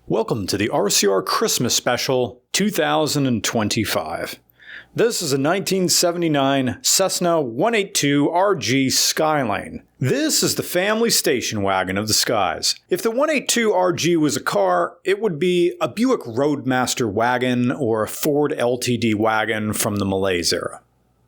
Welcome to the RCR Christmas Special 2025. This is a 1979 Cessna 182 RG Skylane. This is the family station wagon of the skies. If the 182 RG was a car, it would be a Buick Roadmaster wagon or a Ford LTD wagon from the Malaise era.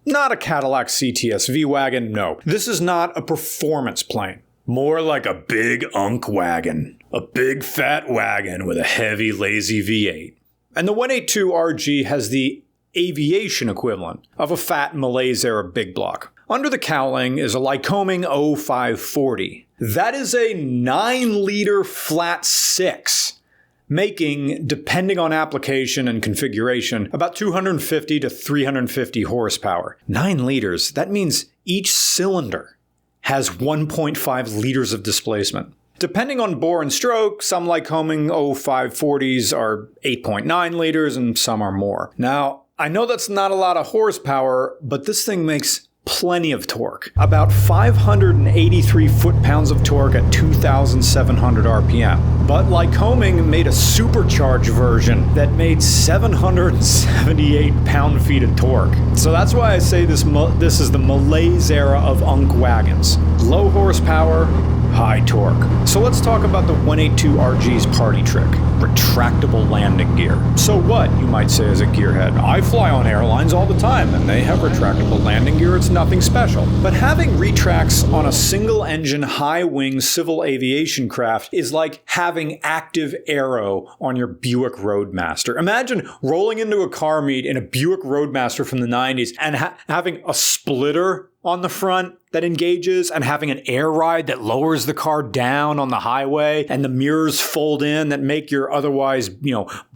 Not a Cadillac CTS-V wagon, no. This is not a performance plane. More like a big unk wagon. A big fat wagon with a heavy lazy V8. And the 182 RG has the aviation equivalent of a fat Malaise era big block. Under the cowling is a Lycoming 0540. That is a 9-liter flat 6, making, depending on application and configuration, about 250 to 350 horsepower. 9 liters, that means each cylinder has 1.5 liters of displacement. Depending on bore and stroke, some Lycoming 0540s are 8.9 liters and some are more. Now, I know that's not a lot of horsepower, but this thing makes plenty of torque. About 583 foot-pounds of torque at 2,700 RPM. But Lycoming made a supercharged version that made 778 pound-feet of torque. So that's why I say this is the Malaise era of unk wagons. Low horsepower, high torque. So let's talk about the 182 RG's party trick, retractable landing gear. So what, you might say as a gearhead? I fly on airlines all the time and they have retractable landing gear, it's nothing special. But having retracts on a single engine high wing civil aviation craft is like having active aero on your Buick Roadmaster. Imagine rolling into a car meet in a Buick Roadmaster from the 90s and having a splitter on the front that engages and having an air ride that lowers the car down on the highway and the mirrors fold in that make your otherwise,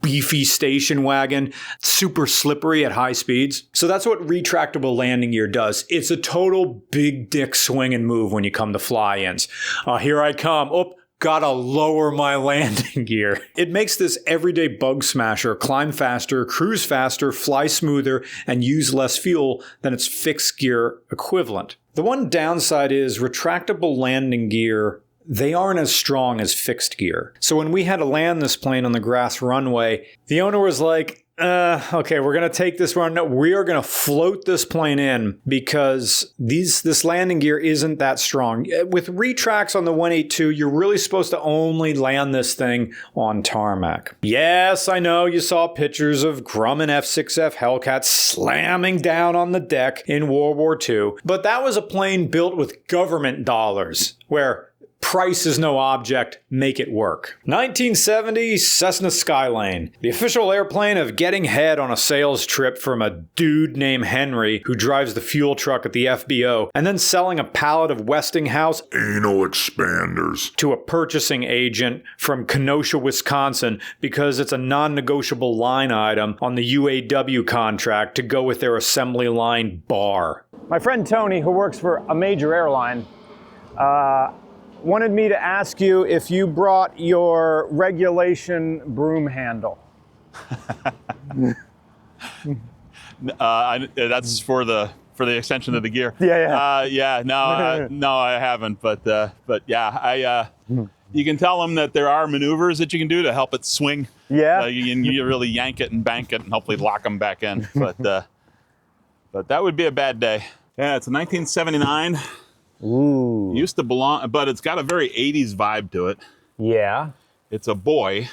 beefy station wagon super slippery at high speeds. So that's what retractable landing gear does. It's a total big dick swing and move when you come to fly-ins. Here I come. Gotta lower my landing gear. It makes this everyday bug smasher climb faster, cruise faster, fly smoother, and use less fuel than its fixed gear equivalent. The one downside is retractable landing gear, they aren't as strong as fixed gear. So when we had to land this plane on the grass runway, the owner was like, okay, we're going to take this run. No, we are going to float this plane in because this landing gear isn't that strong. With retracts on the 182, you're really supposed to only land this thing on tarmac. Yes, I know you saw pictures of Grumman F6F Hellcats slamming down on the deck in World War II, but that was a plane built with government dollars, where price is no object, make it work. 1970 Cessna Skylane, the official airplane of getting head on a sales trip from a dude named Henry who drives the fuel truck at the FBO and then selling a pallet of Westinghouse anal expanders to a purchasing agent from Kenosha, Wisconsin because it's a non-negotiable line item on the UAW contract to go with their assembly line bar. My friend Tony, who works for a major airline, wanted me to ask you if you brought your regulation broom handle. That's for the extension of the gear. No, I haven't. But yeah, you can tell them that there are maneuvers that you can do to help it swing. Yeah. You really yank it and bank it and hopefully lock them back in. But that would be a bad day. Yeah, it's a 1979. Ooh. Used to belong, but it's got a very 80s vibe to it. Yeah. It's a boy.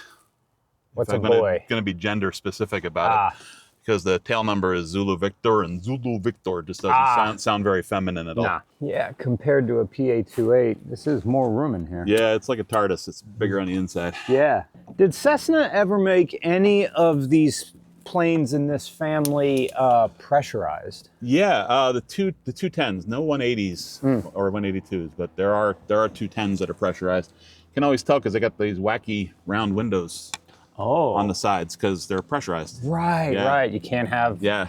What's a boy? I'm going to be gender specific about it because the tail number is Zulu Victor, and Zulu Victor just doesn't sound very feminine at all. Nah. Yeah, compared to a PA-28, this is more room in here. Yeah, it's like a TARDIS. It's bigger on the inside. Yeah. Did Cessna ever make any of these planes in this family pressurized? Yeah, the 210s, no 180s or 182s, but there are 210s that are pressurized. You can always tell because they got these wacky round windows on the sides because they're pressurized. Right, Yeah. right. You can't have... Yeah.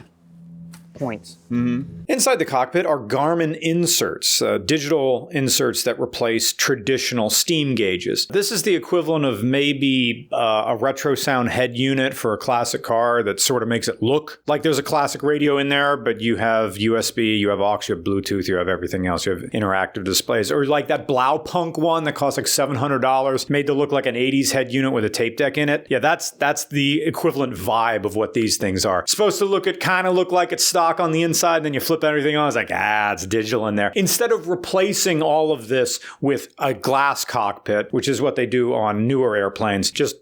points. Inside the cockpit are Garmin inserts, digital inserts that replace traditional steam gauges. This is the equivalent of maybe a retro sound head unit for a classic car that sort of makes it look like there's a classic radio in there, but you have USB, you have aux, you have Bluetooth, you have everything else, you have interactive displays. Or like that Blaupunk one that cost like $700, made to look like an 80s head unit with a tape deck in it. Yeah, that's the equivalent vibe of what these things are. It's supposed to kind of look like it's stock on the inside, then you flip everything on, it's like, it's digital in there. Instead of replacing all of this with a glass cockpit, which is what they do on newer airplanes, just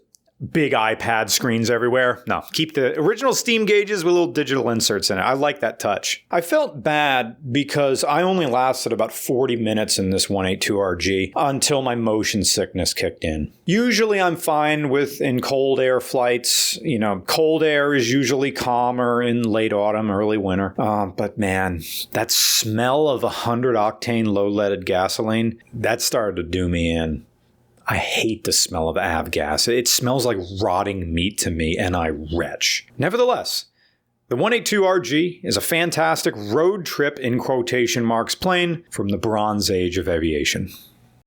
big iPad screens everywhere. No, keep the original steam gauges with little digital inserts in it. I like that touch. I felt bad because I only lasted about 40 minutes in this 182RG until my motion sickness kicked in. Usually I'm fine in cold air flights. You know, cold air is usually calmer in late autumn, early winter. But man, that smell of 100 octane low leaded gasoline, that started to do me in. I hate the smell of avgas. It smells like rotting meat to me, and I retch. Nevertheless, the 182RG is a fantastic road trip in quotation marks plane from the Bronze Age of aviation.